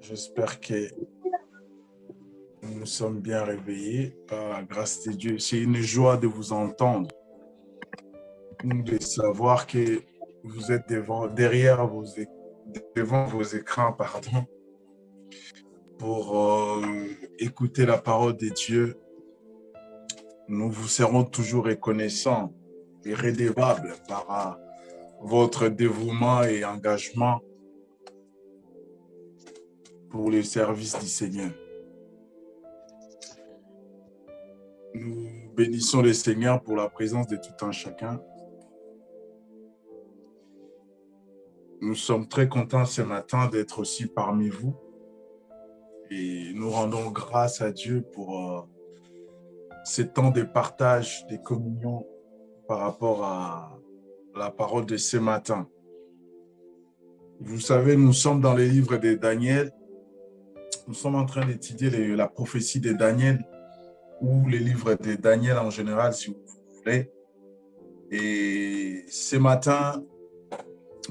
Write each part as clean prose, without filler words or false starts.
J'espère que nous sommes bien réveillés par la grâce de Dieu. C'est une joie de vous entendre, de savoir que vous êtes devant vos écrans, pour écouter la parole de Dieu. Nous vous serons toujours reconnaissants et redevables par votre dévouement et engagement pour le service du Seigneur. Nous bénissons le Seigneur pour la présence de tout un chacun. Nous sommes très contents ce matin d'être aussi parmi vous et nous rendons grâce à Dieu pour ce temps de partage, de communion par rapport à la parole de ce matin. Vous savez, nous sommes dans le livre de Daniel. Nous sommes en train d'étudier la prophétie de Daniel ou les livres de Daniel en général, si vous voulez. Et ce matin,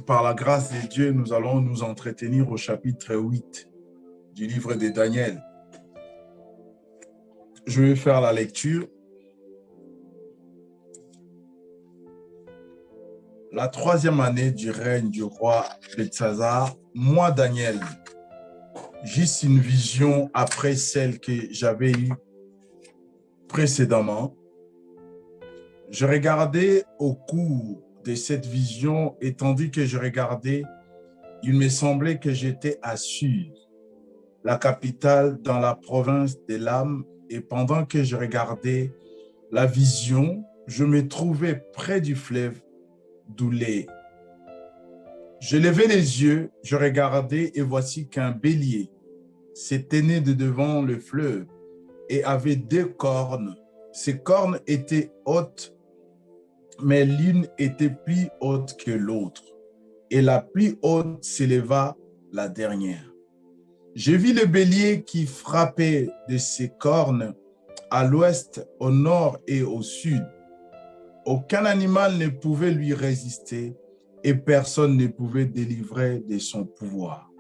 par la grâce de Dieu, nous allons nous entretenir au chapitre 8 du livre de Daniel. Je vais faire la lecture. La 3e année du règne du roi Beltsazar, moi, Daniel, j'ai une vision après celle que j'avais eue précédemment. Je regardais au cours de cette vision, et tandis que je regardais, il me semblait que j'étais à Suse, la capitale dans la province d'Élam, et pendant que je regardais la vision, je me trouvais près du fleuve d'Oulé. Je levai les yeux, je regardais, et voici qu'un bélier s'était né de devant le fleuve et avait 2 cornes. Ces cornes étaient hautes, mais l'une était plus haute que l'autre, et la plus haute s'éleva la dernière. Je vis le bélier qui frappait de ses cornes à l'ouest, au nord et au sud. Aucun animal ne pouvait lui résister et personne ne pouvait délivrer de son pouvoir.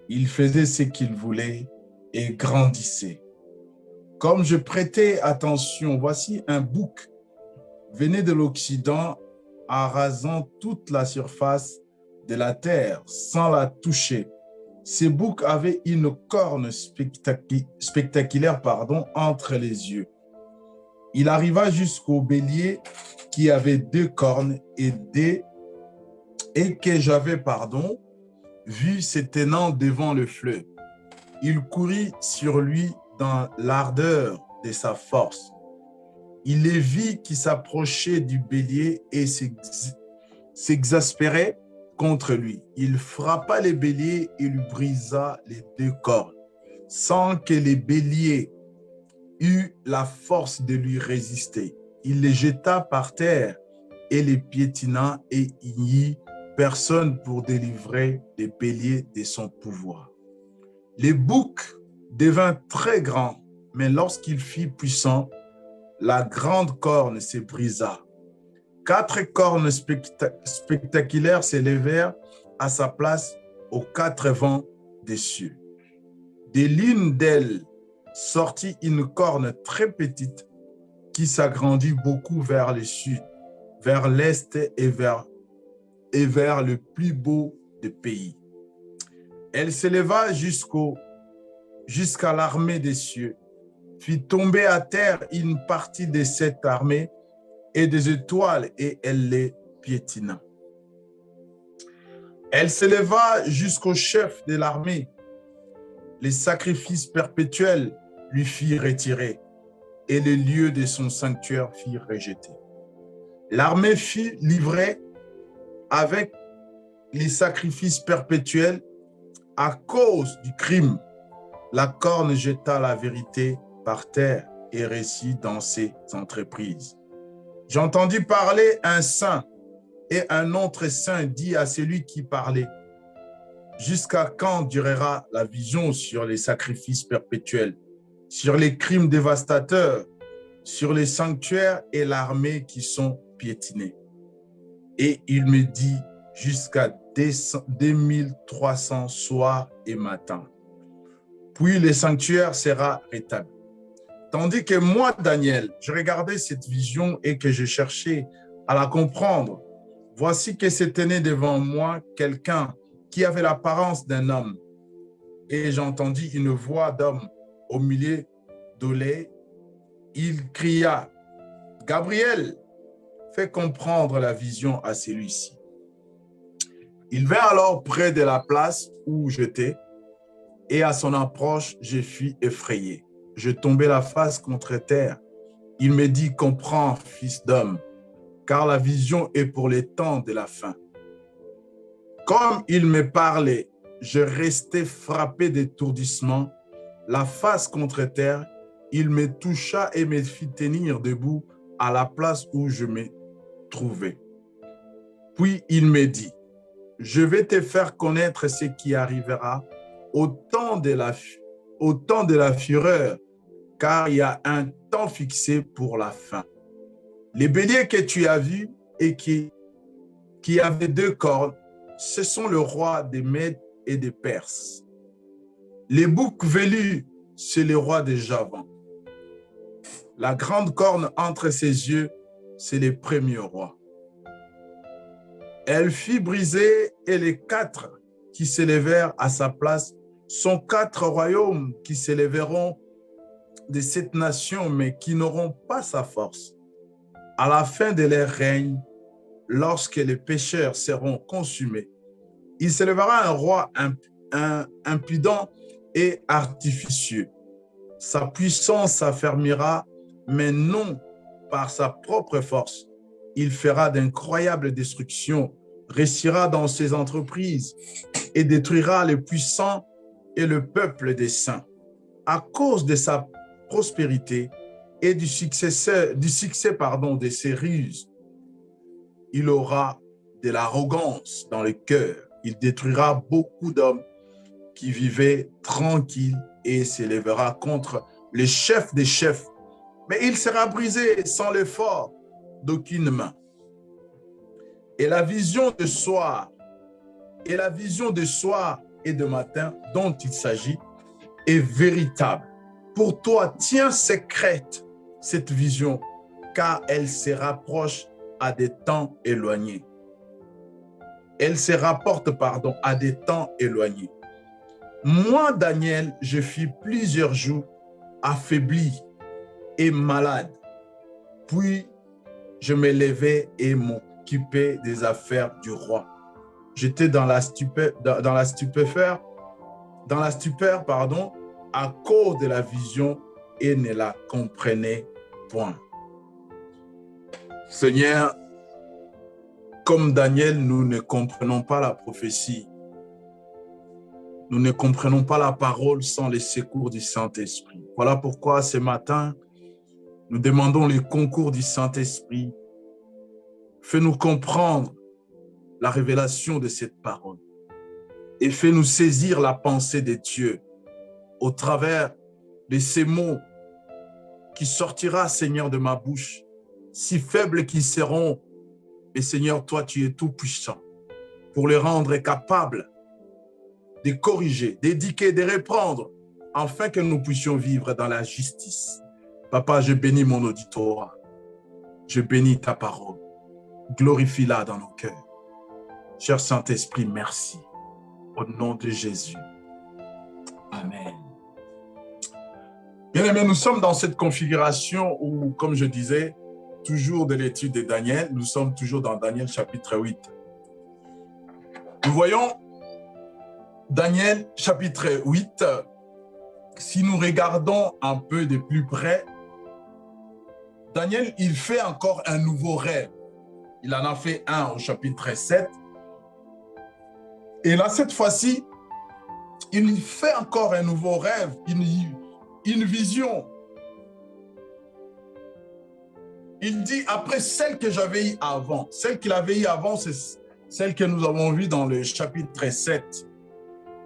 Il faisait ce qu'il voulait et grandissait. Comme je prêtais attention, voici un bouc venait de l'Occident, arasant toute la surface de la terre sans la toucher. Ce bouc avait une corne spectaculaire entre les yeux. Il arriva jusqu'au bélier qui avait 2 cornes et que j'avais vu se tenant devant le fleuve. Il courut sur lui dans l'ardeur de sa force. Il les vit qui s'approchait du bélier et s'exaspérait contre lui. Il frappa le bélier et lui brisa les 2 cornes, sans que le bélier eût la force de lui résister. Il les jeta par terre et les piétina, et il n'y eut personne pour délivrer le bélier de son pouvoir. Le bouc devint très grand, mais lorsqu'il fut puissant, la grande corne se brisa. 4 cornes spectaculaires s'élevèrent à sa place aux 4 vents des cieux. De l'une d'elles sortit une corne très petite qui s'agrandit beaucoup vers le sud, vers l'est et vers le plus beau des pays. Elle s'éleva jusqu'à l'armée des cieux, fit tomber à terre une partie de cette armée et des étoiles, et elle les piétina. Elle s'éleva jusqu'au chef de l'armée. Les sacrifices perpétuels lui firent retirer, et les lieux de son sanctuaire firent rejeter. L'armée fut livrée avec les sacrifices perpétuels à cause du crime. La corne jeta la vérité par terre et réussit dans ses entreprises. J'entendis parler un saint, et un autre saint dit à celui qui parlait: jusqu'à quand durera la vision sur les sacrifices perpétuels, sur les crimes dévastateurs, sur les sanctuaires et l'armée qui sont piétinés? Et il me dit: jusqu'à 2300 soirs et matin. puis le sanctuaire sera rétabli. Tandis que moi, Daniel, je regardais cette vision et que je cherchais à la comprendre. Voici que se tenait devant moi quelqu'un qui avait l'apparence d'un homme. Et j'entendis une voix d'homme au milieu de l'eau. Il cria, « Gabriel, fais comprendre la vision à celui-ci. » Il vint alors près de la place où j'étais, et à son approche, je fus effrayé. Je tombais la face contre terre. Il me dit, « Comprends, fils d'homme, car la vision est pour les temps de la fin. » Comme il me parlait, je restais frappé d'étourdissement, la face contre terre. Il me toucha et me fit tenir debout à la place où je me trouvais. Puis il me dit, « Je vais te faire connaître ce qui arrivera au temps de la fureur, car il y a un temps fixé pour la fin. Les béliers que tu as vus et qui avaient 2 cornes, ce sont le roi des Mèdes et des Perses. Les boucs velus, c'est le roi des Javans. La grande corne entre ses yeux, c'est le premier roi. Elle fit briser et les 4 qui s'élevèrent à sa place sont 4 royaumes qui s'élèveront de cette nation, mais qui n'auront pas sa force. À la fin de leur règne, lorsque les pécheurs seront consumés, il s'élèvera un roi impudent et artificieux. Sa puissance s'affermira, mais non par sa propre force. Il fera d'incroyables destructions, réussira dans ses entreprises et détruira les puissants et le peuple des saints. À cause de sa prospérité et du succès de ses ruses, il aura de l'arrogance dans le cœur. Il détruira beaucoup d'hommes qui vivaient tranquilles et s'élèvera contre les chefs des chefs. Mais il sera brisé sans l'effort d'aucune main. Et la vision de soir et de matin dont il s'agit est véritable. Pour toi, tiens secrète cette vision, car elle se rapproche à des temps éloignés. Elle se rapporte, à des temps éloignés. Moi, Daniel, je fus plusieurs jours affaibli et malade. Puis, je me levai et m'occupais des affaires du roi. J'étais dans la stupeur, à cause de la vision et ne la comprenais point. Seigneur, comme Daniel, nous ne comprenons pas la prophétie. Nous ne comprenons pas la parole sans les secours du Saint-Esprit. Voilà pourquoi ce matin, nous demandons les concours du Saint-Esprit. Fais-nous comprendre la révélation de cette parole et fais-nous saisir la pensée de Dieu au travers de ces mots qui sortira, Seigneur, de ma bouche, si faibles qu'ils seront. Et Seigneur, toi, tu es tout puissant pour les rendre capables de corriger, d'éduquer, de reprendre, afin que nous puissions vivre dans la justice. Papa, je bénis mon auditoire. Je bénis ta parole. Glorifie-la dans nos cœurs. Cher Saint-Esprit, merci. Au nom de Jésus. Amen. Bien aimés, nous sommes dans cette configuration où, comme je disais, toujours de l'étude de Daniel, nous sommes toujours dans Daniel chapitre 8. Nous voyons Daniel chapitre 8, si nous regardons un peu de plus près, Daniel, il fait encore un nouveau rêve. Il en a fait un au chapitre 7. Et là, cette fois-ci, il fait encore un nouveau rêve, une vision. Il dit, après celle que j'avais eue avant, celle qu'il avait eue avant, c'est celle que nous avons vue dans le chapitre 7,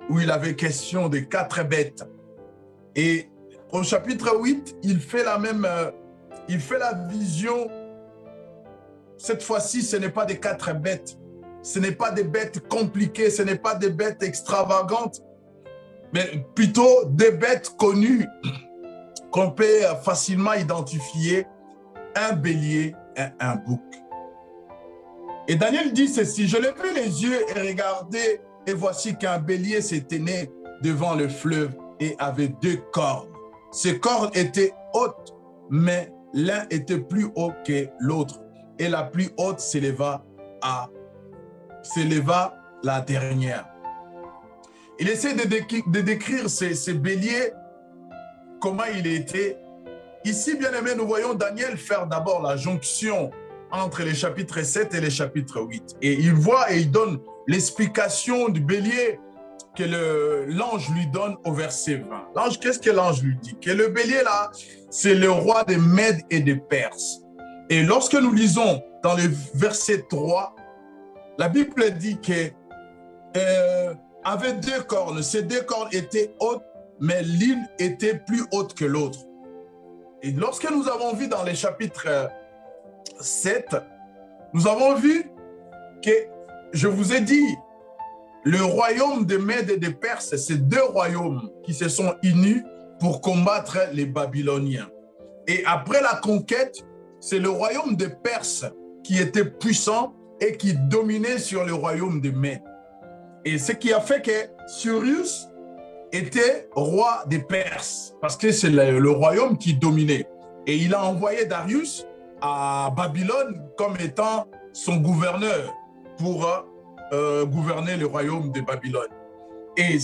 où il avait question de 4 bêtes. Et au chapitre 8, il fait la vision. Cette fois-ci, ce n'est pas des 4 bêtes. Ce n'est pas des bêtes compliquées, ce n'est pas des bêtes extravagantes, mais plutôt des bêtes connues qu'on peut facilement identifier, un bélier et un bouc. Et Daniel dit ceci, je levai les yeux et regardai, et voici qu'un bélier s'est tenait devant le fleuve et avait 2 cornes. Ces cornes étaient hautes, mais l'un était plus haut que l'autre, et la plus haute s'éleva la dernière. Il essaie de décrire ces béliers, comment il était. Ici, bien aimé, nous voyons Daniel faire d'abord la jonction entre les chapitres 7 et les chapitres 8. Et il voit et il donne l'explication du bélier que l'ange lui donne au verset 20. L'ange, qu'est-ce que l'ange lui dit? Que le bélier là, c'est le roi des Mèdes et des Perses. Et lorsque nous lisons dans le verset 3, la Bible dit que avait 2 cornes. Ces 2 cornes étaient hautes, mais l'une était plus haute que l'autre. Et lorsque nous avons vu dans les chapitres 7, nous avons vu que, je vous ai dit, le royaume des Mèdes et des Perses, c'est 2 royaumes qui se sont unis pour combattre les Babyloniens. Et après la conquête, c'est le royaume des Perses qui était puissant et qui dominait sur le royaume des Mèdes. Et ce qui a fait que Cyrus était roi des Perses, parce que c'est le royaume qui dominait. Et il a envoyé Darius à Babylone comme étant son gouverneur pour gouverner le royaume de Babylone. Et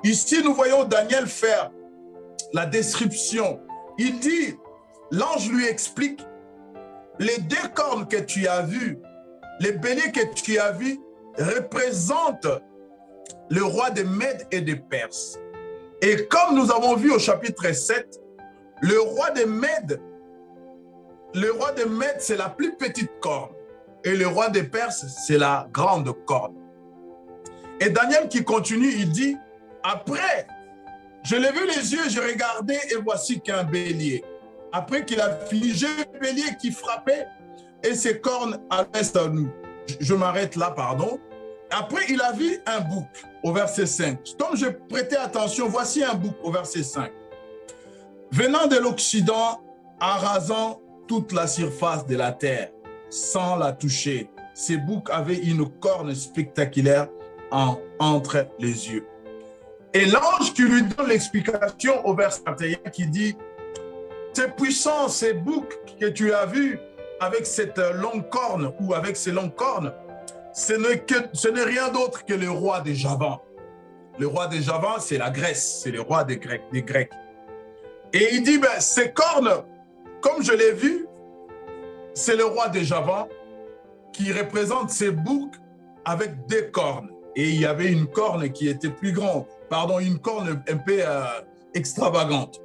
ici, nous voyons Daniel faire la description. Il dit, l'ange lui explique, les 2 cornes que tu as vues, les béliers que tu as vus, représentent le roi des Mèdes et des Perses. Et comme nous avons vu au chapitre 7, le roi des Mèdes, c'est la plus petite corne. Et le roi des Perses, c'est la grande corne. Et Daniel qui continue, il dit, après, je levai les yeux, je regardais et voici qu'un bélier. Après qu'il a figé le bélier qui frappait et ses cornes à l'est, je m'arrête là, pardon. Après, il a vu un bouc au verset 5. Comme je prêtais attention, voici un bouc au verset 5. Venant de l'Occident, arrasant toute la surface de la terre, sans la toucher. Ces boucs avaient une corne spectaculaire entre les yeux. Et l'ange qui lui donne l'explication au verset 21 qui dit, ces puissants, ces boucs que tu as vus avec cette longue corne ou avec ces longues cornes, ce n'est rien d'autre que le roi des Javans. Le roi des Javans, c'est la Grèce, c'est le roi des Grecs. Et il dit, ben, ces cornes, comme je l'ai vu, c'est le roi des Javans qui représente ces boucs avec 2 cornes. Et il y avait une corne qui était plus grande, pardon, une corne un peu extravagante.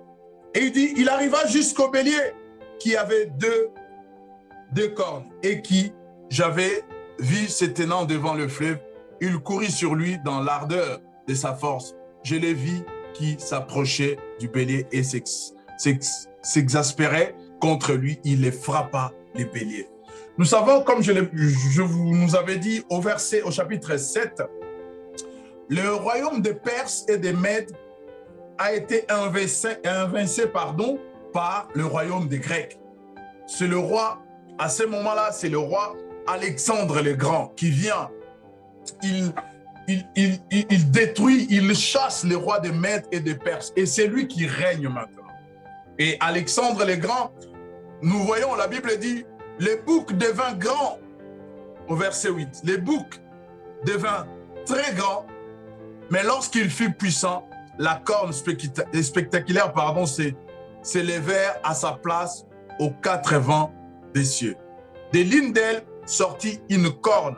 Et il dit, il arriva jusqu'au bélier qui avait deux cornes et qui, j'avais vu se tenant devant le fleuve, il courut sur lui dans l'ardeur de sa force. Je l'ai vu qui s'approchait du bélier et s'exaspérait contre lui. Il les frappa, les béliers. Nous savons, comme je vous nous avais dit au chapitre 7, le royaume des Perses et des Mèdes a été invincé par le royaume des Grecs. C'est le roi, à ce moment-là, c'est le roi Alexandre le Grand qui vient. Il détruit, il chasse les rois des Mèdes et des Perses. Et c'est lui qui règne maintenant. Et Alexandre le Grand, nous voyons, la Bible dit, le bouc devint grand, au verset 8. Le bouc devint très grand, mais lorsqu'il fut puissant, la corne spectaculaire, s'élevèrent à sa place aux 4 vents des cieux. De l'une d'elles sortit une corne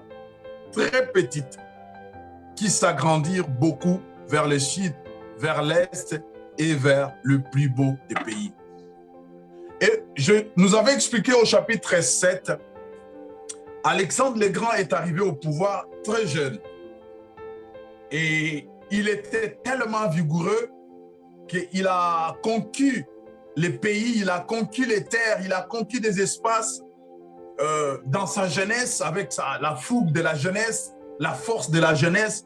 très petite qui s'agrandirent beaucoup vers le sud, vers l'est et vers le plus beau des pays. Et nous avons expliqué au chapitre 7, Alexandre le Grand est arrivé au pouvoir très jeune. Et il était tellement vigoureux qu'il a conquis les pays, il a conquis les terres, il a conquis des espaces dans sa jeunesse, avec la fougue de la jeunesse, la force de la jeunesse.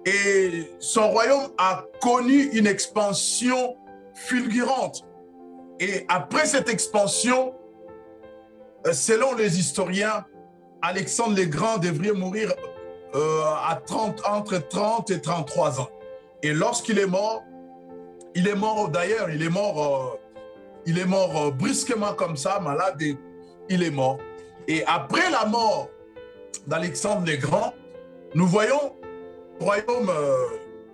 Et son royaume a connu une expansion fulgurante. Et après cette expansion, selon les historiens, Alexandre le Grand devrait mourir entre 30 et 33 ans. Et lorsqu'il est mort d'ailleurs, il est mort brusquement comme ça, malade, et il est mort. Et après la mort d'Alexandre le Grand, nous voyons royaume,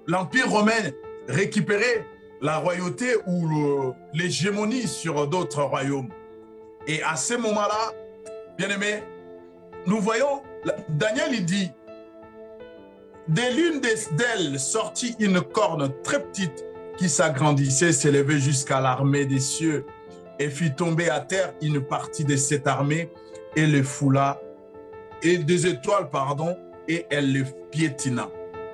l'Empire romain récupérer la royauté ou l'hégémonie sur d'autres royaumes. Et à ce moment-là, bien aimé, nous voyons, Daniel il dit, de l'une des d'elles sortit une corne très petite qui s'agrandissait, s'élevait jusqu'à l'armée des cieux et fit tomber à terre une partie de cette armée et le foula, et des étoiles, pardon, et elle le piétina.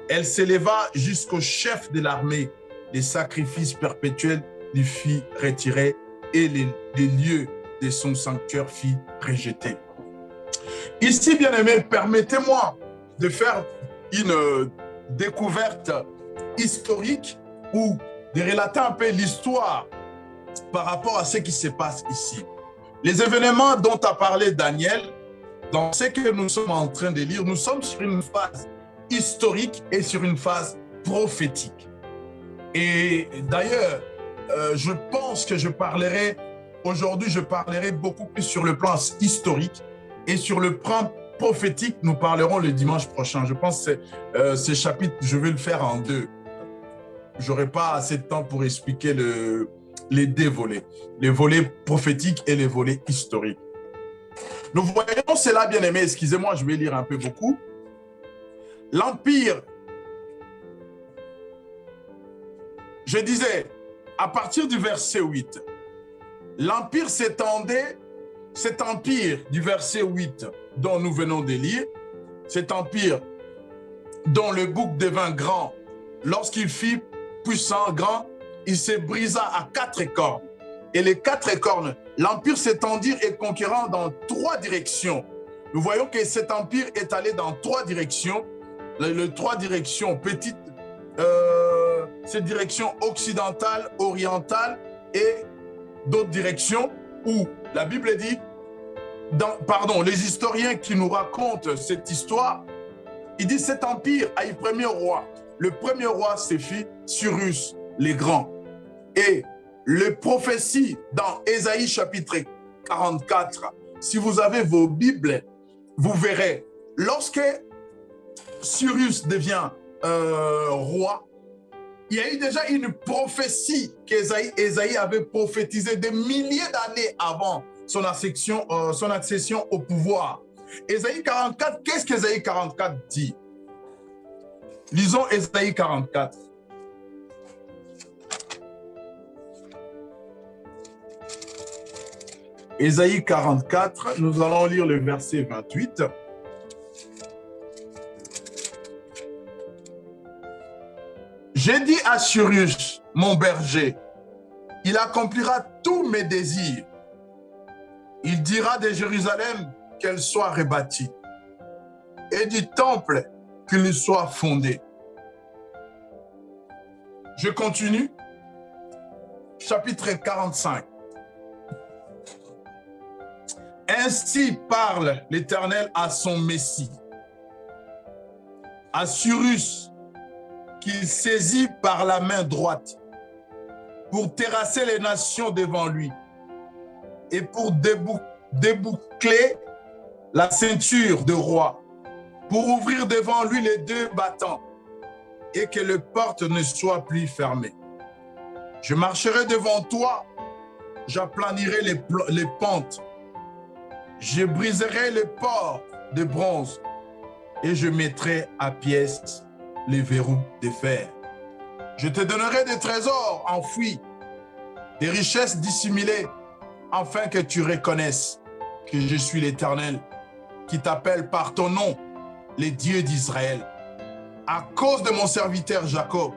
Elle s'éleva jusqu'au chef de l'armée. Les sacrifices perpétuels lui fit retirer et les lieux de son sanctuaire fit rejeter. Ici, bien-aimés, permettez-moi de faire une découverte historique ou de relater un peu l'histoire par rapport à ce qui se passe ici. Les événements dont a parlé Daniel, dans ce que nous sommes en train de lire, nous sommes sur une phase historique et sur une phase prophétique. Et d'ailleurs, je pense que aujourd'hui, je parlerai beaucoup plus sur le plan historique et sur le plan prophétique, nous parlerons le dimanche prochain. Je pense que ce chapitre, je vais le faire en deux. Je n'aurai pas assez de temps pour expliquer les deux volets, les volets prophétiques et les volets historiques. Nous voyons cela, bien aimé, excusez-moi, je vais lire un peu beaucoup. L'Empire, je disais, à partir du verset 8, l'Empire s'étendait, cet empire du verset 8 dont nous venons de lire, cet empire dont le bouc devint grand, lorsqu'il fit puissant, grand, il se brisa à 4 cornes. Et les 4 cornes, l'empire s'étendit et conquérant dans 3 directions. Nous voyons que cet empire est allé dans 3 directions. Les 3 directions petites, cette direction occidentale, orientale et d'autres directions où la Bible dit, les historiens qui nous racontent cette histoire, ils disent cet empire a eu premier roi. Le premier roi, c'est Cyrus le Grand. Et les prophéties dans Ésaïe chapitre 44, si vous avez vos Bibles, vous verrez, lorsque Cyrus devient roi, il y a eu déjà une prophétie qu'Ésaïe avait prophétisée des milliers d'années avant son accession au pouvoir. Ésaïe 44, qu'est-ce qu'Ésaïe 44 dit? Lisons Ésaïe 44. Ésaïe 44, nous allons lire le verset 28. J'ai dit à Cyrus, mon berger, il accomplira tous mes désirs. Il dira de Jérusalem qu'elle soit rebâtie et du temple qu'il soit fondé. Je continue. Chapitre 45. Ainsi parle l'Éternel à son Messie, à Cyrus, qu'il saisit par la main droite pour terrasser les nations devant lui et pour déboucler la ceinture de roi, pour ouvrir devant lui les 2 battants et que les portes ne soient plus fermées. Je marcherai devant toi, j'aplanirai les pentes, je briserai les ports de bronze et je mettrai à pièces les verrous de fer. Je te donnerai des trésors enfouis, des richesses dissimulées, afin que tu reconnaisses que je suis l'Éternel, qui t'appelle par ton nom, les dieux d'Israël, à cause de mon serviteur Jacob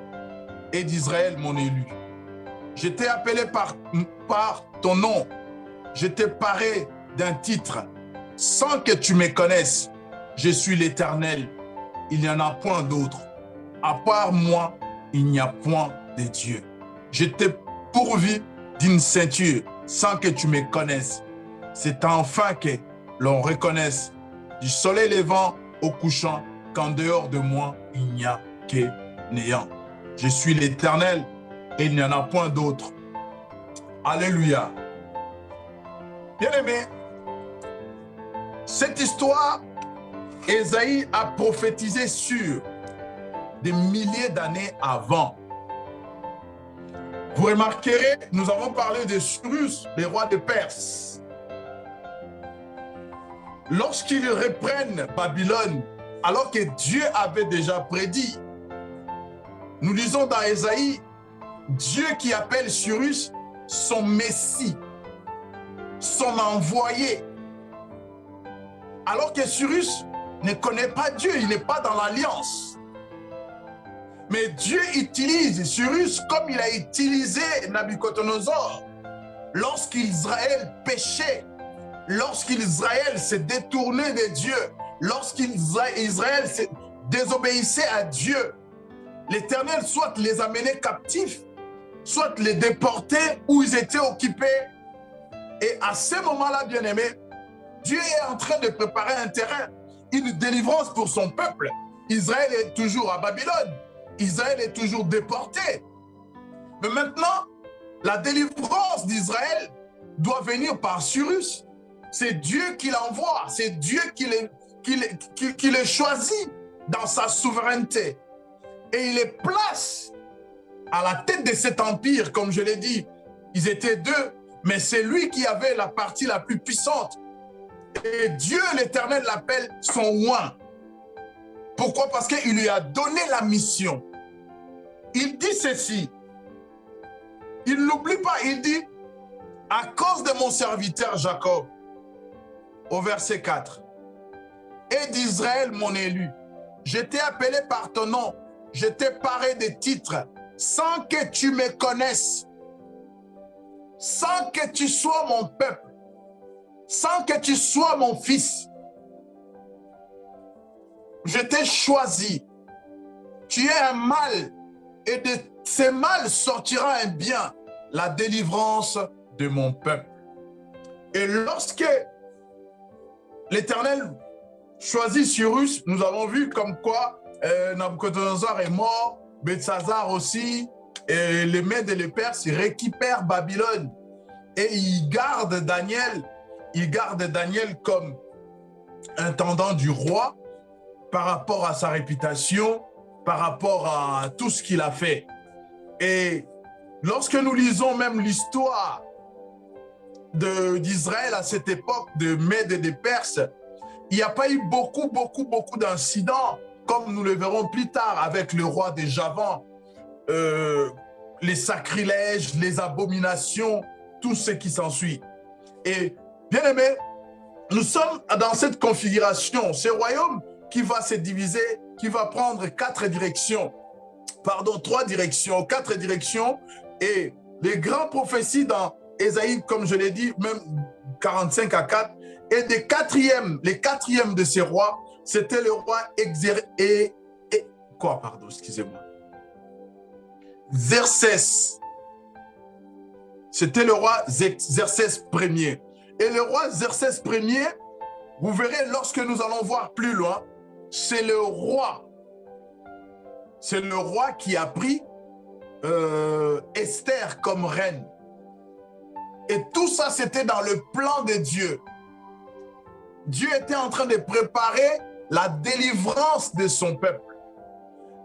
et d'Israël, mon élu. Je t'ai appelé par ton nom, je t'ai paré d'un titre, sans que tu me connaisses. Je suis l'Éternel, il n'y en a point d'autre. À part moi, il n'y a point de Dieu. Je t'ai pourvu d'une ceinture sans que tu me connaisses. C'est enfin que l'on reconnaisse du soleil levant au couchant qu'en dehors de moi, il n'y a que néant. Je suis l'Éternel et il n'y en a point d'autre. Alléluia. Bien-aimé, cette histoire, Ésaïe a prophétisé sur des milliers d'années avant. Vous remarquerez, nous avons parlé de Cyrus, le roi de Perse. Lorsqu'ils reprennent Babylone, alors que Dieu avait déjà prédit, nous lisons dans Ésaïe, Dieu qui appelle Cyrus son Messie, son envoyé. Alors que Cyrus ne connaît pas Dieu, il n'est pas dans l'alliance. Mais Dieu utilise Cyrus comme il a utilisé Nabuchodonosor lorsqu'Israël péchait, lorsqu'Israël s'est détourné de Dieu, lorsqu'Israël désobéissait à Dieu. L'Éternel soit les amenait captifs, soit les déportait où ils étaient occupés. Et à ce moment-là, bien-aimé, Dieu est en train de préparer un terrain, une délivrance pour son peuple. Israël est toujours à Babylone. Israël est toujours déporté. Mais maintenant, la délivrance d'Israël doit venir par Cyrus. C'est Dieu qui l'envoie, c'est Dieu qui le choisit dans sa souveraineté. Et il les place à la tête de cet empire, comme je l'ai dit. Ils étaient deux, mais c'est lui qui avait la partie la plus puissante. Et Dieu, l'Éternel, l'appelle son oint. Pourquoi? Parce qu'il lui a donné la mission. Il dit ceci. Il n'oublie pas, il dit, à cause de mon serviteur Jacob, au verset 4, et d'Israël, mon élu, je t'ai appelé par ton nom, je t'ai paré des titres, sans que tu me connaisses, sans que tu sois mon peuple, sans que tu sois mon fils. Je t'ai choisi. Tu es un mal, et de ces mal sortira un bien, la délivrance de mon peuple. Et lorsque l'Éternel choisit Cyrus, nous avons vu comme quoi Nabuchodonosor est mort, Belshazzar aussi, et les Mèdes et les Perses récupèrent Babylone. Et ils gardent Daniel comme intendant du roi par rapport à sa réputation, par rapport à tout ce qu'il a fait. Et lorsque nous lisons même l'histoire d'Israël à cette époque de Mèdes et de Perses, il n'y a pas eu beaucoup d'incidents, comme nous le verrons plus tard avec le roi de Javan, les sacrilèges, les abominations, tout ce qui s'ensuit. Et bien aimé, nous sommes dans cette configuration, ce royaume qui va se diviser, qui va prendre quatre directions, et les grandes prophéties dans Ésaïe, comme je l'ai dit, même 45 à 4, et les quatrièmes de ces rois, c'était le roi Xerxès. C'était le roi Xerxès Ier. Et le roi Xerxès Ier, vous verrez lorsque nous allons voir plus loin, c'est le roi qui a pris Esther comme reine. Et tout ça, c'était dans le plan de Dieu. Dieu était en train de préparer la délivrance de son peuple.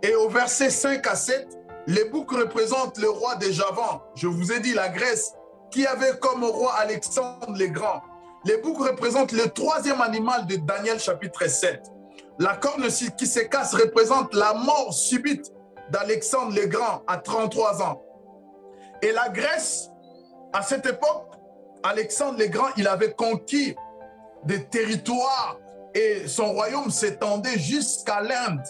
Et au verset 5 à 7, les boucs représentent le roi de Javan. Je vous ai dit la Grèce, qui avait comme roi Alexandre le Grand. Les boucs représentent le troisième animal de Daniel chapitre 7. La corne qui se casse représente la mort subite d'Alexandre le Grand à 33 ans. Et la Grèce, à cette époque, Alexandre le Grand, il avait conquis des territoires et son royaume s'étendait jusqu'à l'Inde.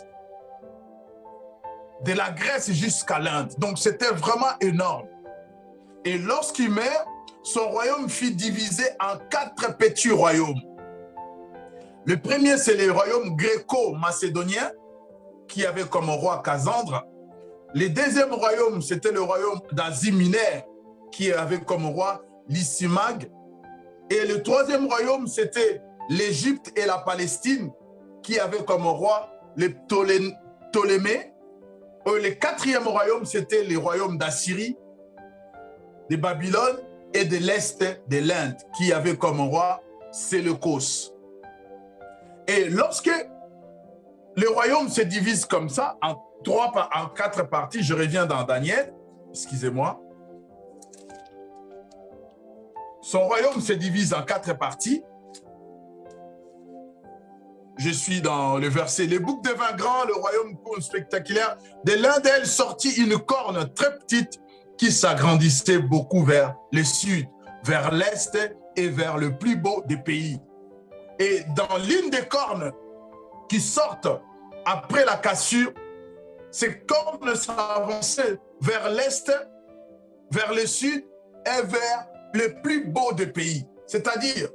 De la Grèce jusqu'à l'Inde. Donc c'était vraiment énorme. Et lorsqu'il meurt, son royaume fut divisé en 4 petits royaumes. Le premier, c'est le royaume gréco-macédonien, qui avait comme roi Casandre. Le deuxième royaume, c'était le royaume d'Asie mineure, qui avait comme roi Lysimag. Et le troisième royaume, c'était l'Égypte et la Palestine, qui avaient comme roi les Ptolémées. Le quatrième royaume, c'était le royaume d'Assyrie, de Babylone et de l'Est de l'Inde, qui avait comme roi Séleucos. Et lorsque le royaume se divise comme ça, en quatre parties, je reviens dans Daniel, excusez-moi. Son royaume se divise en 4 parties. Je suis dans le verset. Les boucs devint grand, le royaume spectaculaire. De l'un d'elles sortit une corne très petite qui s'agrandissait beaucoup vers le sud, vers l'est et vers le plus beau des pays. Et dans l'une des cornes qui sortent après la cassure, ces cornes s'avançaient vers l'est, vers le sud et vers le plus beau des pays. C'est-à-dire,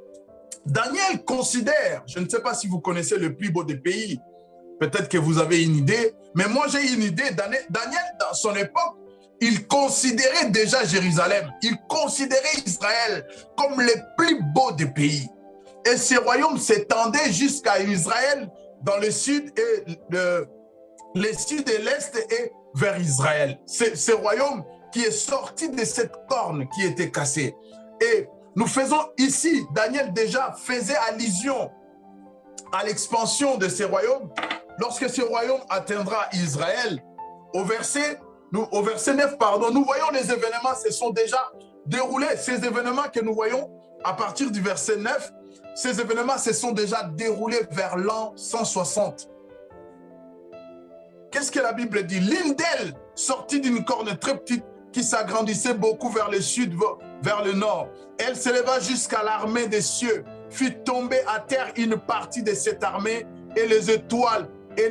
Daniel considère, je ne sais pas si vous connaissez le plus beau des pays, peut-être que vous avez une idée, mais moi j'ai une idée. Daniel, dans son époque, il considérait déjà Jérusalem, il considérait Israël comme le plus beau des pays. Et ces royaumes s'étendaient jusqu'à Israël dans le sud et le sud et l'est et vers Israël. C'est ce royaume qui est sorti de cette corne qui était cassée. Et nous faisons ici, Daniel déjà faisait allusion à l'expansion de ces royaumes. Lorsque ce royaume atteindra Israël, au verset 9, nous voyons les événements se sont déjà déroulés. Ces événements que nous voyons à partir du verset 9, ces événements se sont déjà déroulés vers l'an 160. Qu'est-ce que la Bible dit? L'une d'elles sortit d'une corne très petite qui s'agrandissait beaucoup vers le sud, vers le nord. Elle s'éleva jusqu'à l'armée des cieux, fit tomber à terre une partie de cette armée et les étoiles et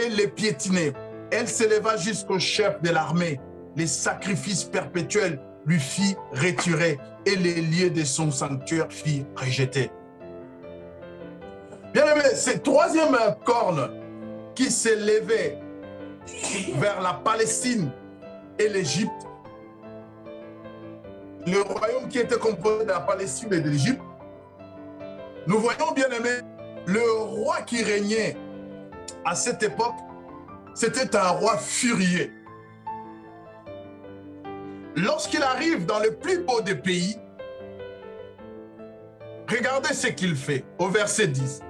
les piétiner. Elle s'éleva jusqu'au chef de l'armée. Les sacrifices perpétuels lui fit retirer et les lieux de son sanctuaire fit rejeter. Bien aimé, cette troisième corne qui s'élevait vers la Palestine et l'Égypte, le royaume qui était composé de la Palestine et de l'Égypte, nous voyons, bien aimé, le roi qui régnait à cette époque, c'était un roi furieux. Lorsqu'il arrive dans le plus beau des pays, regardez ce qu'il fait au verset 10.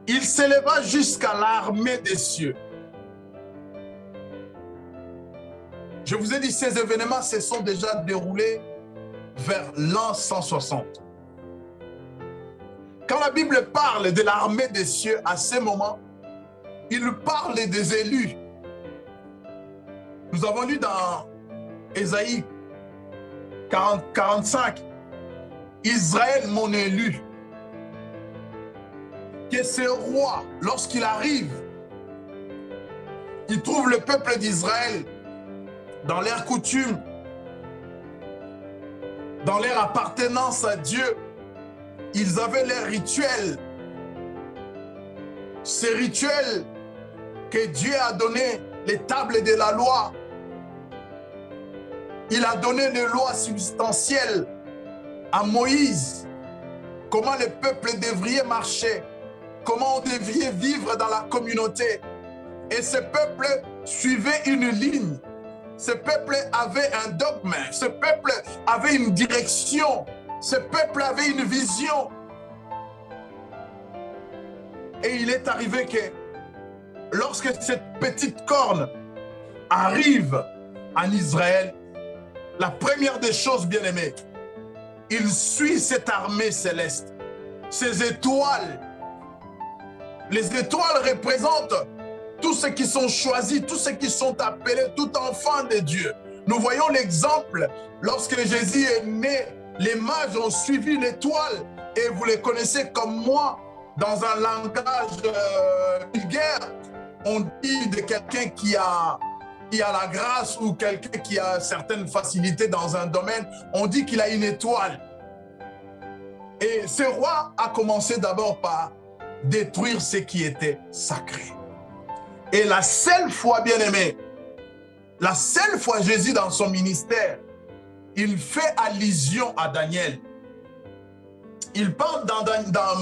Il s'éleva jusqu'à l'armée des cieux. Je vous ai dit, ces événements se sont déjà déroulés vers l'an 160. Quand la Bible parle de l'armée des cieux à ce moment, il parle des élus. Nous avons lu dans Ésaïe 45, Israël mon élu. Que ce roi, lorsqu'il arrive, il trouve le peuple d'Israël dans leur coutume, dans leur appartenance à Dieu. Ils avaient leurs rituels. Ces rituels que Dieu a donné, les tables de la loi. Il a donné les lois substantielles à Moïse. Comment le peuple devrait marcher, comment on devrait vivre dans la communauté. Et ce peuple suivait une ligne. Ce peuple avait un dogme. Ce peuple avait une direction. Ce peuple avait une vision. Et il est arrivé que lorsque cette petite corne arrive en Israël, la première des choses, bien aimées, il suit cette armée céleste. Ces étoiles. Les étoiles représentent tous ceux qui sont choisis, tous ceux qui sont appelés, tout enfant de Dieu. Nous voyons l'exemple, lorsque Jésus est né, les mages ont suivi l'étoile et vous les connaissez comme moi, dans un langage vulgaire, on dit de quelqu'un qui a la grâce ou quelqu'un qui a certaines facilités dans un domaine, on dit qu'il a une étoile. Et ce roi a commencé d'abord par détruire ce qui était sacré. Et la seule fois, bien-aimé, la seule fois Jésus dans son ministère, il fait allusion à Daniel. Il parle dans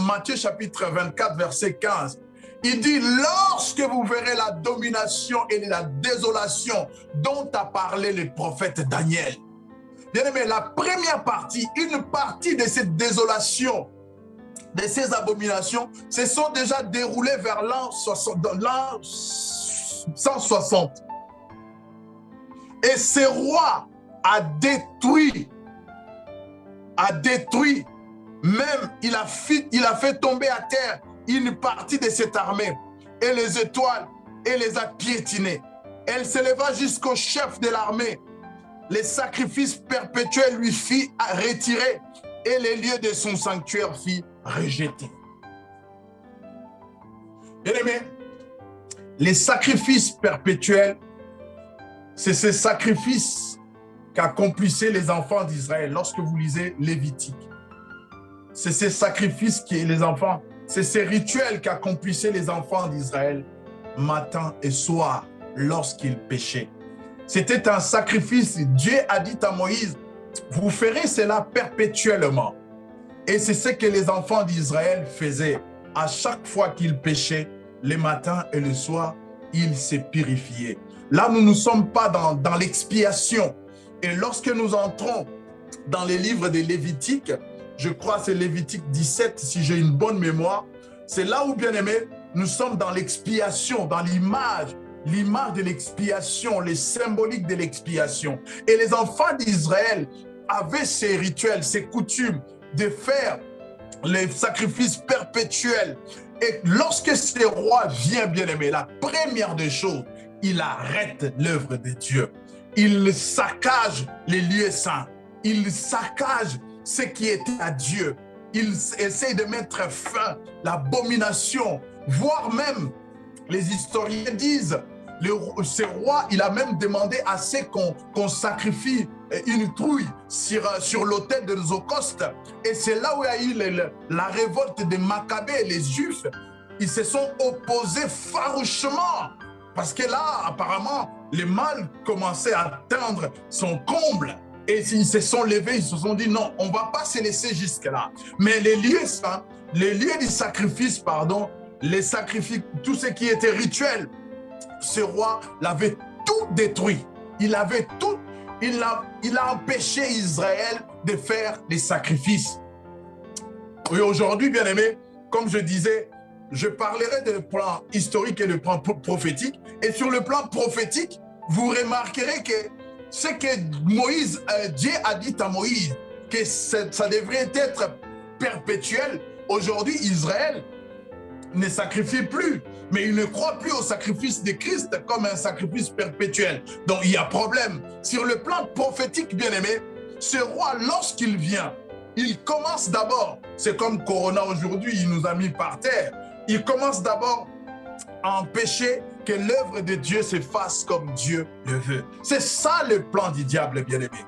Matthieu chapitre 24, verset 15. Il dit, lorsque vous verrez la domination et la désolation dont a parlé le prophète Daniel. Bien-aimé, la première partie, une partie de cette désolation, de ces abominations, se sont déjà déroulées vers l'an 160. Et ce roi a détruit, même il a fait tomber à terre une partie de cette armée et les étoiles et les a piétinées. Elle s'éleva jusqu'au chef de l'armée. Les sacrifices perpétuels lui fit retirer et les lieux de son sanctuaire fit rejeter. Bien-aimés, les sacrifices perpétuels, c'est ces sacrifices qu'accomplissaient les enfants d'Israël lorsque vous lisez Lévitique. C'est ces sacrifices qui les enfants, c'est ces rituels qu'accomplissaient les enfants d'Israël matin et soir lorsqu'ils péchaient. C'était un sacrifice. Dieu a dit à Moïse, vous ferez cela perpétuellement. Et c'est ce que les enfants d'Israël faisaient. À chaque fois qu'ils péchaient, le matin et le soir, ils se purifiaient. Là, nous ne sommes pas dans l'expiation. Et lorsque nous entrons dans les livres de Lévitique, je crois que c'est Lévitique 17, si j'ai une bonne mémoire, c'est là où, bien aimé, nous sommes dans l'expiation, dans l'image de l'expiation, les symboliques de l'expiation. Et les enfants d'Israël avaient ces rituels, ces coutumes de faire les sacrifices perpétuels. Et lorsque ce roi vient, bien aimé, la première des choses, il arrête l'œuvre de Dieu. Il saccage les lieux saints. Il saccage ce qui était à Dieu. Il essaie de mettre fin à l'abomination, voire même, les historiens disent, ce roi, il a même demandé à ce qu'on sacrifie une trouille sur l'autel de Zokostes. Et c'est là où il y a eu la révolte des Maccabées, les Juifs. Ils se sont opposés farouchement. Parce que là, apparemment, le mal commençait à atteindre son comble. Et ils se sont levés, ils se sont dit non, on ne va pas se laisser jusque-là. Mais les lieux saints, les lieux du sacrifice, pardon, les sacrifices, tout ce qui était rituel, ce roi l'avait tout détruit. Il a empêché Israël de faire des sacrifices. Et aujourd'hui, bien aimé, comme je disais, je parlerai de plan historique et de plan prophétique. Et sur le plan prophétique, vous remarquerez que ce que Dieu a dit à Moïse, que ça devrait être perpétuel, aujourd'hui, Israël ne sacrifie plus, mais il ne croit plus au sacrifice de Christ comme un sacrifice perpétuel. Donc, il y a problème. Sur le plan prophétique, bien-aimé, ce roi, lorsqu'il vient, il commence d'abord, c'est comme Corona aujourd'hui, il nous a mis par terre, il commence d'abord à empêcher que l'œuvre de Dieu se fasse comme Dieu le veut. C'est ça le plan du diable, bien-aimé.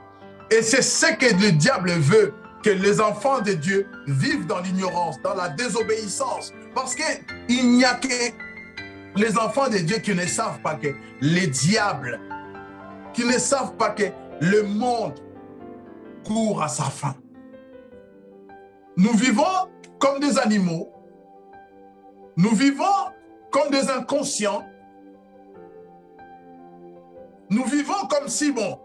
Et c'est ce que le diable veut, que les enfants de Dieu vivent dans l'ignorance, dans la désobéissance. Parce qu'il n'y a que les enfants de Dieu qui ne savent pas que les diables, qui ne savent pas que le monde court à sa fin. Nous vivons comme des animaux, nous vivons comme des inconscients, nous vivons comme si, bon,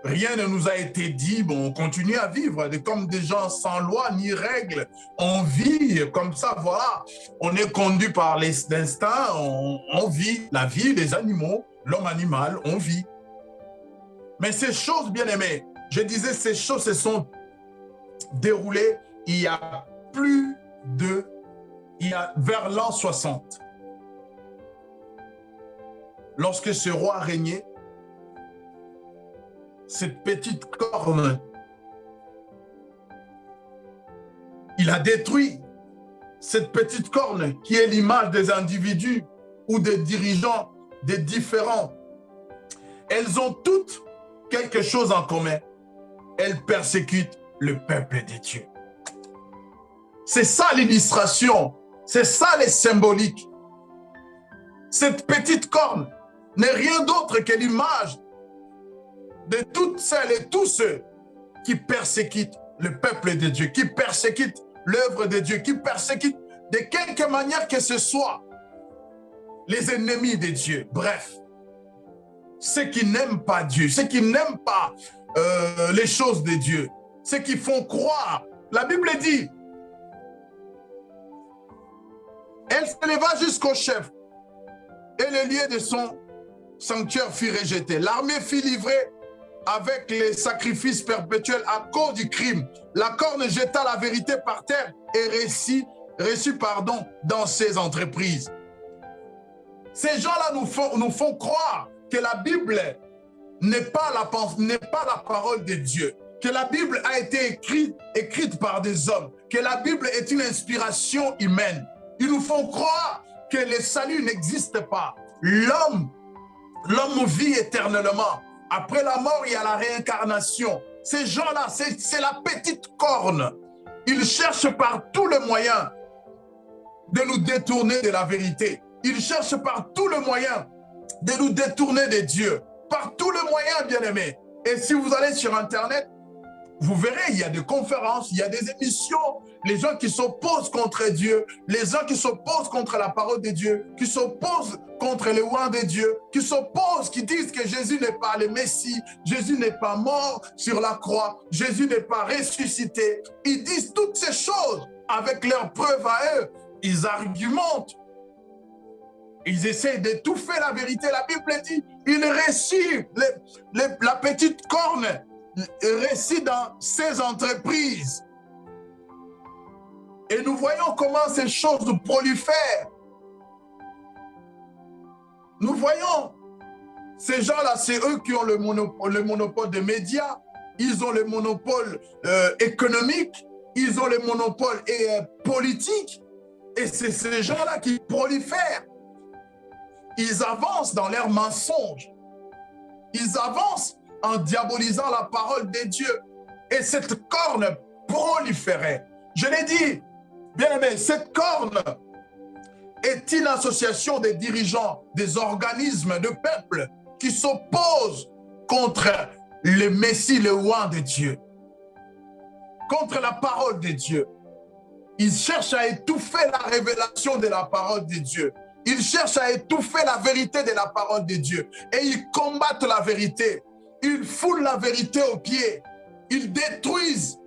rien ne nous a été dit, bon, on continue à vivre comme des gens sans loi ni règles. On vit comme ça, voilà. On est conduit par l'instinct, on vit la vie des animaux, l'homme animal, on vit. Mais ces choses, bien aimées, je disais, ces choses se sont déroulées il y a vers l'an 60. Lorsque ce roi régnait, cette petite corne, il a détruit cette petite corne qui est l'image des individus ou des dirigeants, des différents. Elles ont toutes quelque chose en commun. Elles persécutent le peuple de Dieu. C'est ça l'illustration, c'est ça les symboliques. Cette petite corne n'est rien d'autre que l'image de toutes celles et tous ceux qui persécutent le peuple de Dieu, qui persécutent l'œuvre de Dieu, qui persécutent de quelque manière que ce soit les ennemis de Dieu. Bref, ceux qui n'aiment pas Dieu, ceux qui n'aiment pas les choses de Dieu, ceux qui font croire. La Bible dit, elle s'éleva jusqu'au chef et le lieu de son sanctuaire fut rejeté. L'armée fut livrée avec les sacrifices perpétuels à cause du crime. La corne jeta la vérité par terre et reçut dans ses entreprises. Ces gens-là nous font croire que la Bible n'est pas la parole de Dieu, que la Bible a été écrite par des hommes, que la Bible est une inspiration humaine. Ils nous font croire que le salut n'existe pas. L'homme vit éternellement. Après la mort, il y a la réincarnation. Ces gens-là, c'est la petite corne. Ils cherchent par tous les moyens de nous détourner de la vérité. Ils cherchent par tous les moyens de nous détourner de Dieu. Par tous les moyens, bien-aimés. Et si vous allez sur Internet, vous verrez, il y a des conférences, il y a des émissions, les gens qui s'opposent contre Dieu, les gens qui s'opposent contre la parole de Dieu, qui s'opposent contre les lois de Dieu, qui s'opposent, qui disent que Jésus n'est pas le Messie, Jésus n'est pas mort sur la croix, Jésus n'est pas ressuscité. Ils disent toutes ces choses avec leurs preuves à eux. Ils argumentent. Ils essaient d'étouffer la vérité. La Bible dit, il réussit, la petite corne réussit dans ses entreprises. Et nous voyons comment ces choses prolifèrent. Nous voyons, ces gens-là, c'est eux qui ont le monopole des médias, ils ont le monopole économique, ils ont le monopole politique, et c'est ces gens-là qui prolifèrent. Ils avancent dans leurs mensonges. Ils avancent en diabolisant la parole de Dieu. Et cette corne proliférait. Je l'ai dit, bien aimé, cette corne est une association des dirigeants, des organismes de peuple qui s'opposent contre le Messie, le roi de Dieu, contre la parole de Dieu. Ils cherchent à étouffer la révélation de la parole de Dieu. Ils cherchent à étouffer la vérité de la parole de Dieu. Et ils combattent la vérité. Ils foulent la vérité aux pieds. Ils détruisent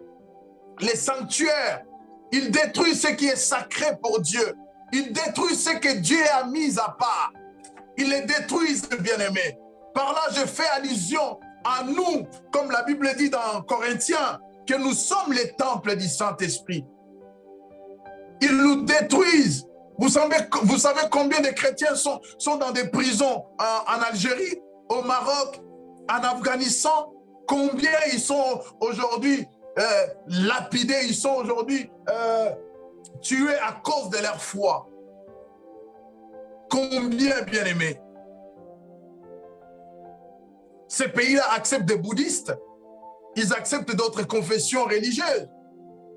les sanctuaires. Ils détruisent ce qui est sacré pour Dieu. Ils détruisent ce que Dieu a mis à part. Ils les détruisent, bien-aimés. Par là, je fais allusion à nous, comme la Bible dit dans Corinthiens, que nous sommes les temples du Saint-Esprit. Ils nous détruisent. Vous savez combien de chrétiens sont dans des prisons en Algérie, au Maroc, en Afghanistan? Combien ils sont aujourd'hui lapidés, ils sont aujourd'hui tués à cause de leur foi? Combien, bien-aimés? Ces pays-là acceptent des bouddhistes, ils acceptent d'autres confessions religieuses.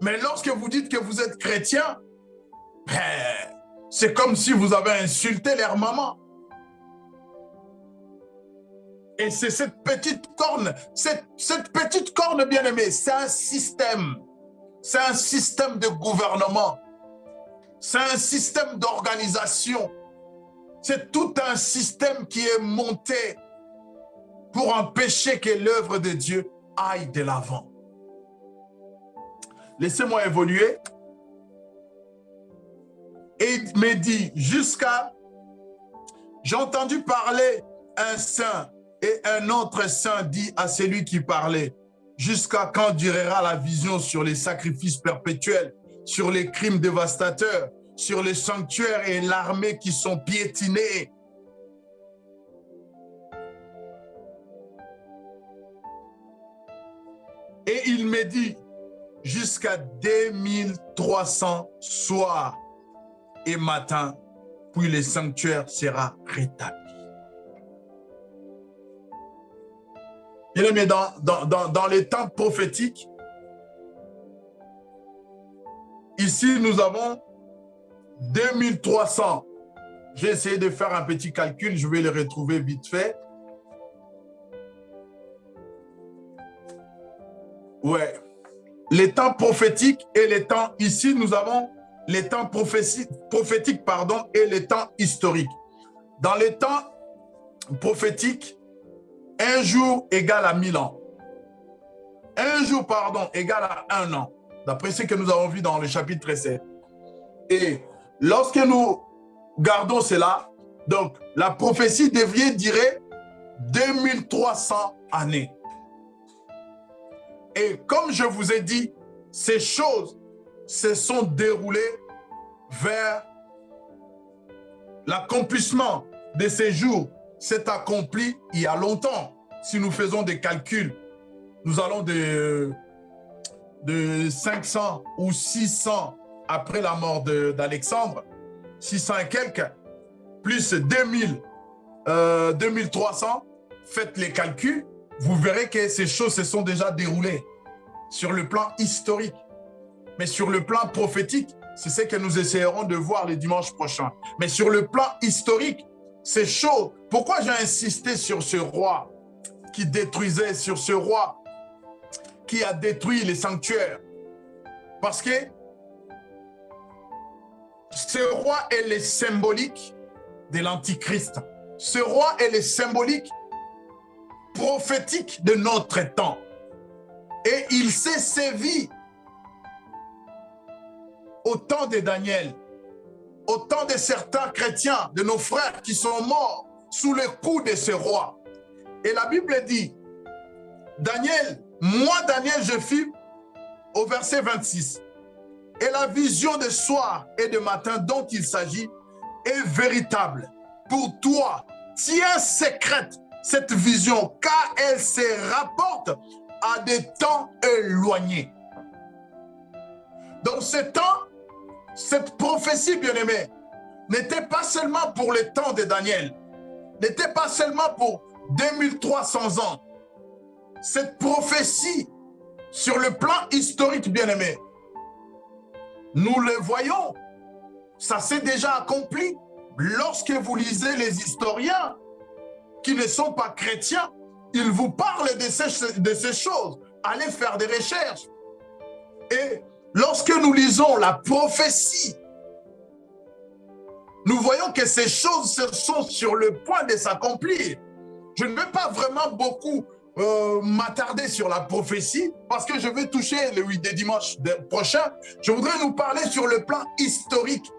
Mais lorsque vous dites que vous êtes chrétien, c'est comme si vous avez insulté leur maman. Et c'est cette petite corne, cette petite corne, bien-aimée, c'est un système de gouvernement, c'est un système d'organisation, c'est tout un système qui est monté pour empêcher que l'œuvre de Dieu aille de l'avant. Laissez-moi évoluer. Et il me dit, j'ai entendu parler un saint et un autre saint dit à celui qui parlait, jusqu'à quand durera la vision sur les sacrifices perpétuels, sur les crimes dévastateurs, sur les sanctuaires et l'armée qui sont piétinés? Et il me dit, jusqu'à 2300 soirs et matin, puis le sanctuaire sera rétabli. Bien-aimés, dans les temps prophétiques, ici nous avons 2300 J'ai essayé de faire un petit calcul, je vais le retrouver vite fait. Ouais. Les temps prophétiques et les temps, ici nous avons les temps prophétiques pardon, et les temps historiques. Dans les temps prophétiques, un jour égale à 1000 ans. Un jour, pardon, égale à 1 an, d'après ce que nous avons vu dans le chapitre 7. Et lorsque nous gardons cela, donc la prophétie devrait durer 2300 années. Et comme je vous ai dit, ces choses se sont déroulées vers l'accomplissement de ces jours. C'est accompli il y a longtemps. Si nous faisons des calculs, nous allons de 500 ou 600 après la mort d'Alexandre, 600 et quelques, plus 2300, faites les calculs, vous verrez que ces choses se sont déjà déroulées sur le plan historique. Mais sur le plan prophétique, c'est ce que nous essayerons de voir le dimanche prochain. Mais sur le plan historique, c'est chaud. Pourquoi j'ai insisté sur ce roi qui détruisait, sur ce roi qui a détruit les sanctuaires? Parce que ce roi est le symbolique de l'Antichrist. Ce roi est le symbolique prophétique de notre temps. Et il s'est servi au temps de Daniel, au temps de certains chrétiens, de nos frères qui sont morts sous le coup de ce roi. Et la Bible dit, Daniel, moi Daniel, je fis au verset 26. Et la vision de soir et de matin dont il s'agit est véritable. Pour toi, tiens secrète cette vision, car elle se rapporte à des temps éloignés. Donc ce temps, cette prophétie, bien-aimée, n'était pas seulement pour le temps de Daniel, n'était pas seulement pour 2300 ans. Cette prophétie, sur le plan historique, bien-aimé, nous le voyons, ça s'est déjà accompli. Lorsque vous lisez les historiens qui ne sont pas chrétiens, ils vous parlent de ces choses. Allez faire des recherches. Et lorsque nous lisons la prophétie, nous voyons que ces choses sont sur le point de s'accomplir. Je ne vais pas vraiment beaucoup m'attarder sur la prophétie parce que je vais toucher le dimanche prochain. Je voudrais nous parler sur le plan historique.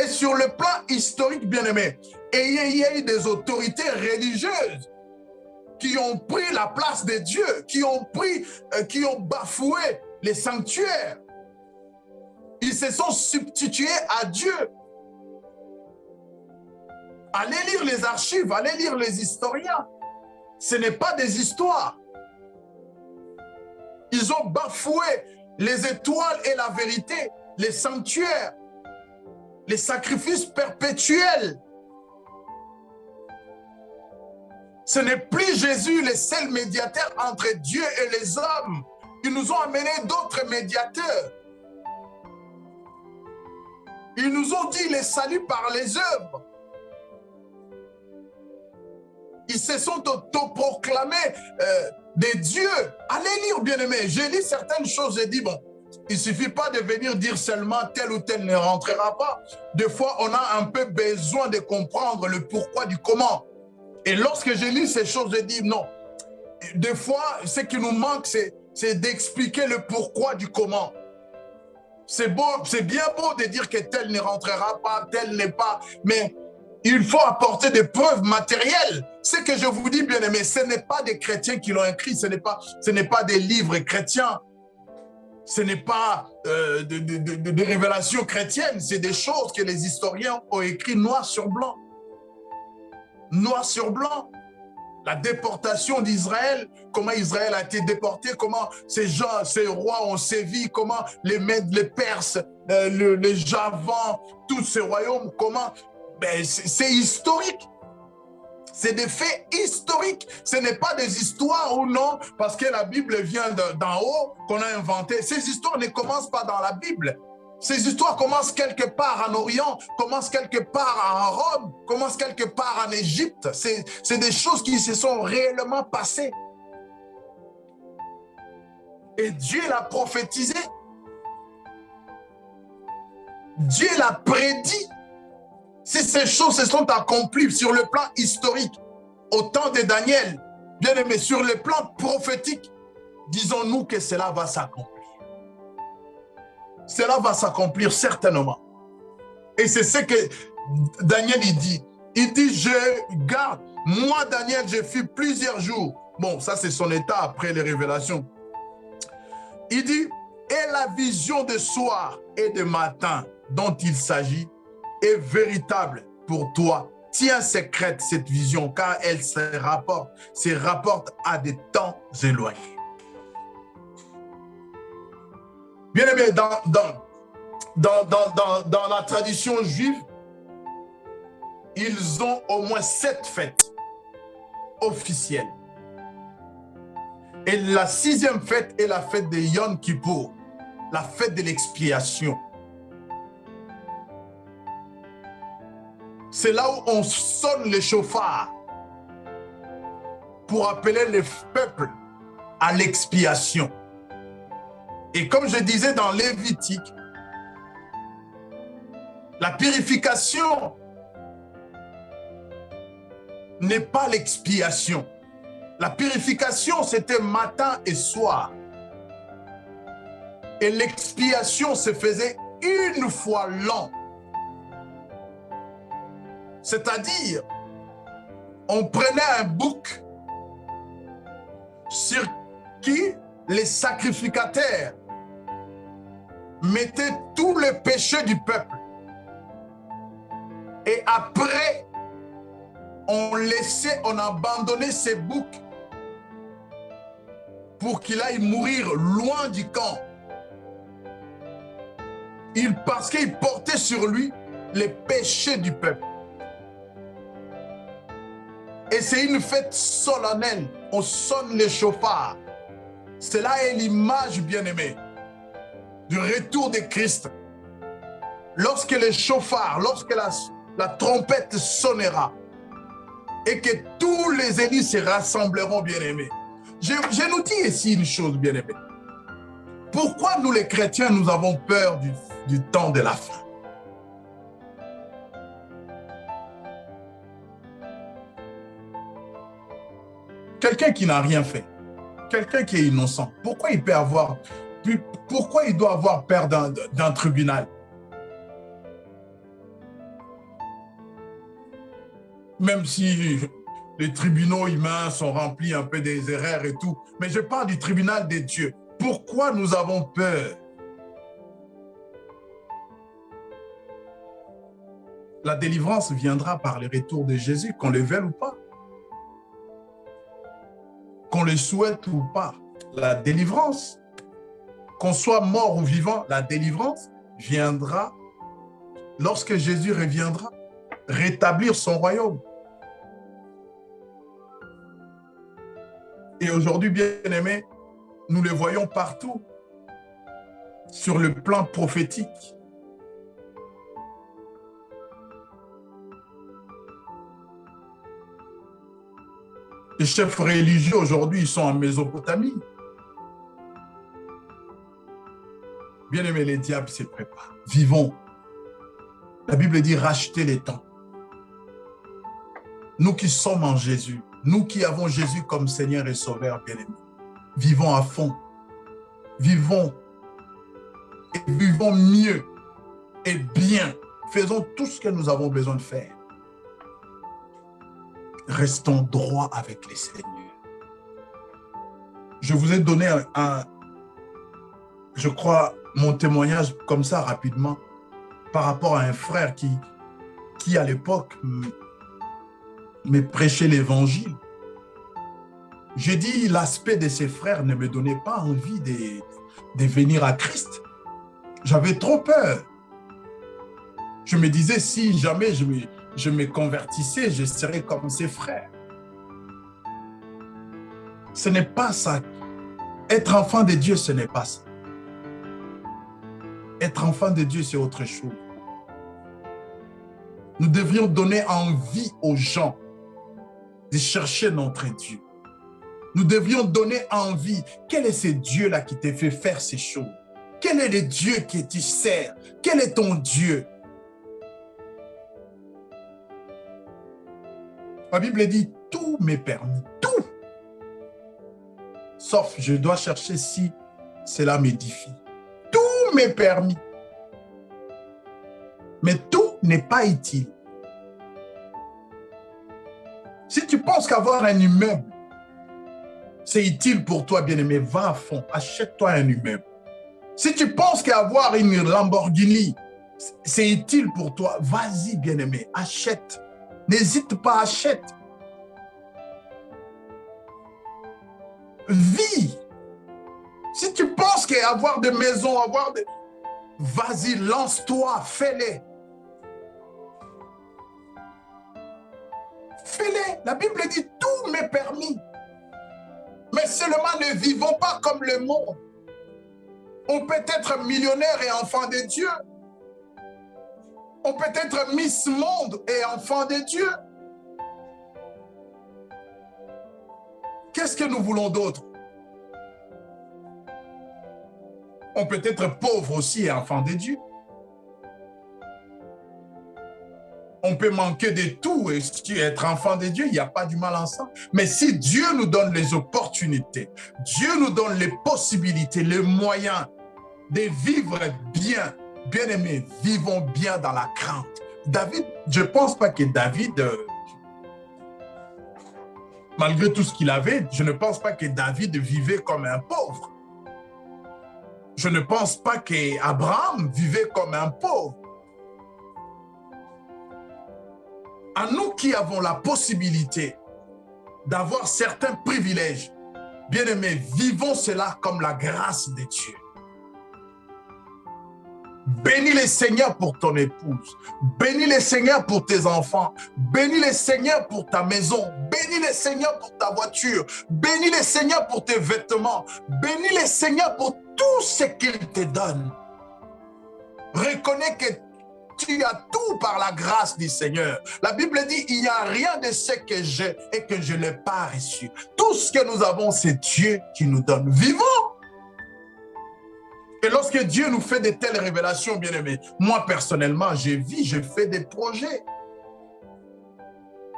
Et sur le plan historique, bien-aimé, il y a eu des autorités religieuses qui ont pris la place de Dieu, qui ont bafoué les sanctuaires. Ils se sont substitués à Dieu. Allez lire les archives, allez lire les historiens. Ce n'est pas des histoires. Ils ont bafoué les étoiles et la vérité, les sanctuaires, les sacrifices perpétuels. Ce n'est plus Jésus le seul médiateur entre Dieu et les hommes. Ils nous ont amené d'autres médiateurs. Ils nous ont dit le salut par les œuvres. Ils se sont autoproclamés des dieux. Allez lire, bien-aimés. J'ai lu certaines choses et dit, bon, il ne suffit pas de venir dire seulement tel ou tel ne rentrera pas. Des fois, on a un peu besoin de comprendre le pourquoi du comment. Et lorsque j'ai lu ces choses, j'ai dit, non. Des fois, ce qui nous manque, c'est d'expliquer le pourquoi du comment. C'est beau, c'est bien beau de dire que tel ne rentrera pas, tel n'est pas, mais il faut apporter des preuves matérielles. Ce que je vous dis, bien aimé, ce n'est pas des chrétiens qui l'ont écrit, ce n'est pas des livres chrétiens, ce n'est pas des révélations chrétiennes, c'est des choses que les historiens ont écrites noir sur blanc. Noir sur blanc. La déportation d'Israël, comment Israël a été déporté, comment ces gens, ces rois ont sévi, comment les Mèdes, les Perses, les Javans, tous ces royaumes, comment... Ben, c'est historique. C'est des faits historiques. Ce n'est pas des histoires ou non, parce que la Bible vient d'en haut, qu'on a inventé. Ces histoires ne commencent pas dans la Bible. Ces histoires commencent quelque part en Orient, commencent quelque part en Rome, commencent quelque part en Égypte. C'est des choses qui se sont réellement passées. Et Dieu l'a prophétisé. Dieu l'a prédit. Si ces choses se sont accomplies sur le plan historique, au temps de Daniel, bien aimé, sur le plan prophétique, disons-nous que cela va s'accomplir. Cela va s'accomplir certainement. Et c'est ce que Daniel il dit. Il dit, je garde. Moi, Daniel, j'ai fait plusieurs jours. Bon, ça c'est son état après les révélations. Il dit, et la vision de soir et de matin dont il s'agit est véritable pour toi. Tiens secrète cette vision, car elle se rapporte à des temps éloignés. Bien aimé, dans la tradition juive, ils ont au moins 7 fêtes officielles. Et la 6e fête est la fête de Yom Kippour, la fête de l'expiation. C'est là où on sonne le chauffard pour appeler le peuple à l'expiation. Et comme je disais dans Lévitique, la purification n'est pas l'expiation. La purification, c'était matin et soir. Et l'expiation se faisait une fois l'an. C'est-à-dire, on prenait un bouc sur qui les sacrificateurs mettaient tout le péché du peuple. Et après, on abandonnait ces boucs pour qu'il aille mourir loin du camp. Parce qu'il portait sur lui les péchés du peuple. Et c'est une fête solennelle. On sonne les chauffards. Cela est l'image, bien-aimée, du retour de Christ. Lorsque les chauffards, lorsque la trompette sonnera et que tous les élus se rassembleront, bien-aimés. Je nous dis ici une chose, bien-aimés. Pourquoi nous, les chrétiens, nous avons peur du temps de la fin? Quelqu'un qui n'a rien fait, quelqu'un qui est innocent, pourquoi il doit avoir peur d'un tribunal? Même si les tribunaux humains sont remplis un peu des erreurs et tout, mais je parle du tribunal de Dieu. Pourquoi nous avons peur? La délivrance viendra par le retour de Jésus, qu'on le veuille ou pas. Qu'on le souhaite ou pas. La délivrance, qu'on soit mort ou vivant, la délivrance viendra lorsque Jésus reviendra, rétablir son royaume. Et aujourd'hui, bien-aimés, nous le voyons partout, sur le plan prophétique. Les chefs religieux, aujourd'hui, ils sont en Mésopotamie. Bien-aimés, les diables se préparent. Vivons. La Bible dit racheter les temps. Nous qui sommes en Jésus, nous qui avons Jésus comme Seigneur et Sauveur, bien-aimés, vivons à fond. Vivons. Et vivons mieux et bien. Faisons tout ce que nous avons besoin de faire. Restons droits avec les Seigneurs. Je vous ai donné je crois, mon témoignage comme ça rapidement par rapport à un frère qui à l'époque me prêchait l'évangile. J'ai dit, l'aspect de ces frères ne me donnait pas envie de venir à Christ. J'avais trop peur. Je me disais, si jamais je me convertissais, je serais comme ses frères. Ce n'est pas ça. Être enfant de Dieu, ce n'est pas ça. Être enfant de Dieu, c'est autre chose. Nous devrions donner envie aux gens de chercher notre Dieu. Nous devrions donner envie. Quel est ce Dieu-là qui t'a fait faire ces choses? Quel est le Dieu que tu sers? Quel est ton Dieu? La Bible dit, tout m'est permis. Tout. Sauf, je dois chercher si cela m'édifie. Tout m'est permis. Mais tout n'est pas utile. Si tu penses qu'avoir un immeuble, c'est utile pour toi, bien-aimé, va à fond, achète-toi un immeuble. Si tu penses qu'avoir une Lamborghini, c'est utile pour toi, vas-y, bien-aimé, achète. N'hésite pas, achète. Vis. Si tu penses qu'avoir des maisons, vas-y, lance-toi, fais-les. Fais-les. La Bible dit, tout m'est permis. Mais seulement ne vivons pas comme le monde. On peut être millionnaire et enfant de Dieu. On peut être Miss Monde et enfant de Dieu. Qu'est-ce que nous voulons d'autre? On peut être pauvre aussi et enfant de Dieu. On peut manquer de tout et si être enfant de Dieu, il n'y a pas du mal en ça. Mais si Dieu nous donne les opportunités, Dieu nous donne les possibilités, les moyens de vivre bien, bien-aimés, vivons bien dans la crainte. David, je ne pense pas que David, malgré tout ce qu'il avait, je ne pense pas que David vivait comme un pauvre. Je ne pense pas qu'Abraham vivait comme un pauvre. À nous qui avons la possibilité d'avoir certains privilèges, bien-aimés, vivons cela comme la grâce de Dieu. Bénis le Seigneur pour ton épouse. Bénis le Seigneur pour tes enfants. Bénis le Seigneur pour ta maison. Bénis le Seigneur pour ta voiture. Bénis le Seigneur pour tes vêtements. Bénis le Seigneur pour tout ce qu'il te donne. Reconnais que tu as tout par la grâce du Seigneur. La Bible dit, il n'y a rien de ce que j'ai et que je n'ai pas reçu. Tout ce que nous avons, c'est Dieu qui nous donne. Vivons! Et lorsque Dieu nous fait de telles révélations, bien-aimés, moi personnellement, je vis, je fais des projets.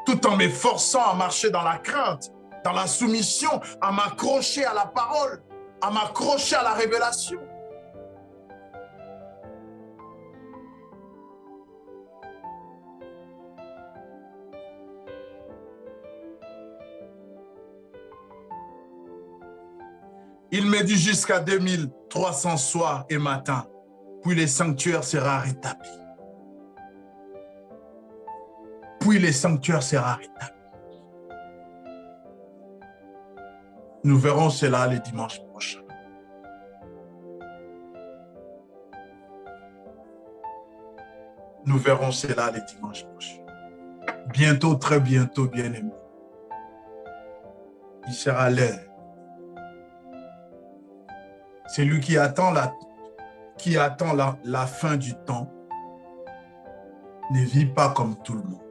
Tout en m'efforçant à marcher dans la crainte, dans la soumission, à m'accrocher à la parole, à m'accrocher à la révélation. Il me dit jusqu'à 2300 soirs et matins, puis le sanctuaire sera rétabli. Puis le sanctuaire sera rétabli. Nous verrons cela le dimanche prochain. Nous verrons cela le dimanche prochain. Bientôt, très bientôt, bien-aimés. Il sera l'heure. C'est lui qui attend la fin du temps. Ne vis pas comme tout le monde.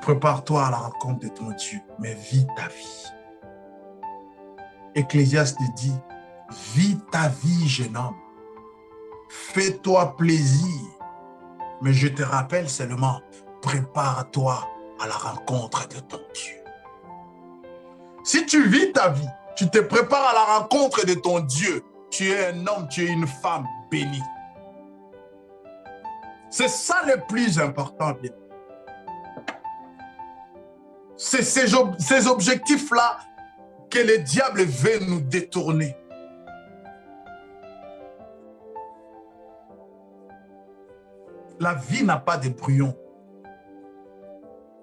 Prépare-toi à la rencontre de ton Dieu, mais vis ta vie. Ecclésiaste dit, vis ta vie, jeune homme. Fais-toi plaisir. Mais je te rappelle seulement, prépare-toi à la rencontre de ton Dieu. Si tu vis ta vie, tu te prépares à la rencontre de ton Dieu, tu es un homme, tu es une femme bénie. C'est ça le plus important, bien. C'est ces objectifs-là que le diable veut nous détourner. La vie n'a pas de brouillon.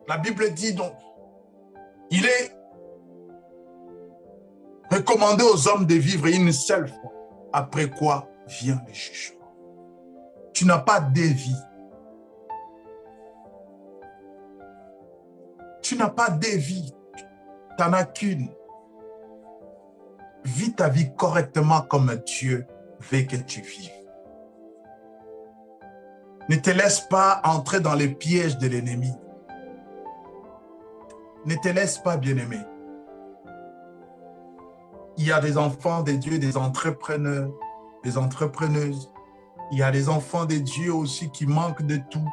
La Bible dit donc, il est recommandé aux hommes de vivre une seule fois, après quoi vient le jugement. Tu n'as pas deux vies. Tu n'as pas deux vies. Tu n'en as qu'une. vis ta vie correctement comme Dieu veut que tu vives. Ne te laisse pas entrer dans les pièges de l'ennemi. Ne te laisse pas, bien-aimé. Il y a des enfants de Dieu, des entrepreneurs, des entrepreneuses. Il y a des enfants de Dieu aussi qui manquent de tout.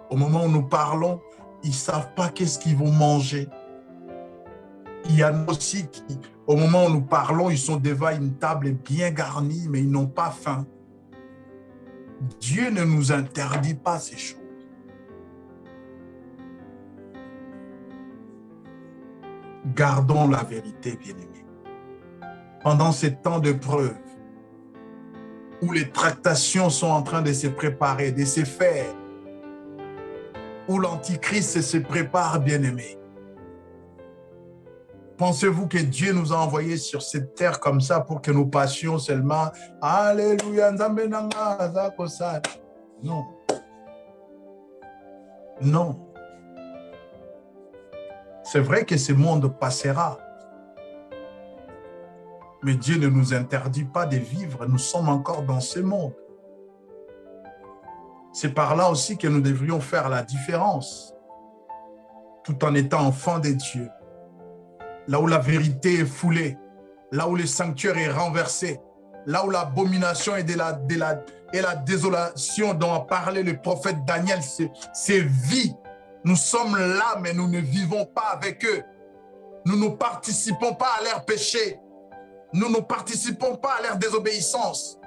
Au moment où nous parlons, ils ne savent pas qu'est-ce qu'ils vont manger. Il y en a aussi qui, au moment où nous parlons, ils sont devant une table bien garnie, mais ils n'ont pas faim. Dieu ne nous interdit pas ces choses. Gardons la vérité, bien-aimés. Pendant ces temps de preuve, où les tractations sont en train de se préparer, de se faire, où l'Antichrist se prépare, bien-aimés. Pensez-vous que Dieu nous a envoyés sur cette terre comme ça pour que nous passions seulement « Alléluia, non. Non. C'est vrai que ce monde passera. Mais Dieu ne nous interdit pas de vivre. Nous sommes encore dans ce monde. C'est par là aussi que nous devrions faire la différence, tout en étant enfants de Dieu. Là où la vérité est foulée, là où le sanctuaire est renversé, là où l'abomination et la désolation dont a parlé le prophète Daniel, c'est vie. Nous sommes là, mais nous ne vivons pas avec eux. Nous ne participons pas à leur péché. Nous ne participons pas à leur désobéissance.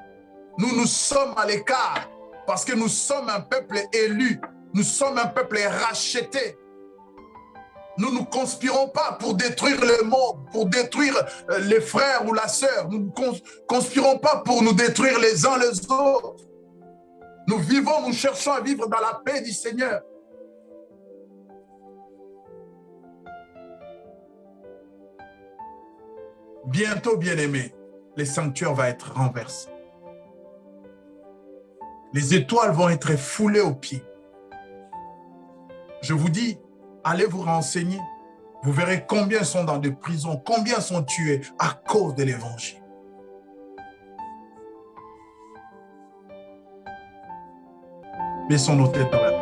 Nous sommes à l'écart parce que nous sommes un peuple élu. Nous sommes un peuple racheté. Nous ne conspirons pas pour détruire le monde, pour détruire les frères ou la sœur. Nous ne conspirons pas pour nous détruire les uns les autres. Nous vivons, nous cherchons à vivre dans la paix du Seigneur. Bientôt, bien-aimés, le sanctuaire va être renversé. Les étoiles vont être foulées aux pieds. Je vous dis, allez vous renseigner. Vous verrez combien sont dans des prisons, combien sont tués à cause de l'évangile. Baissons nos têtes dans la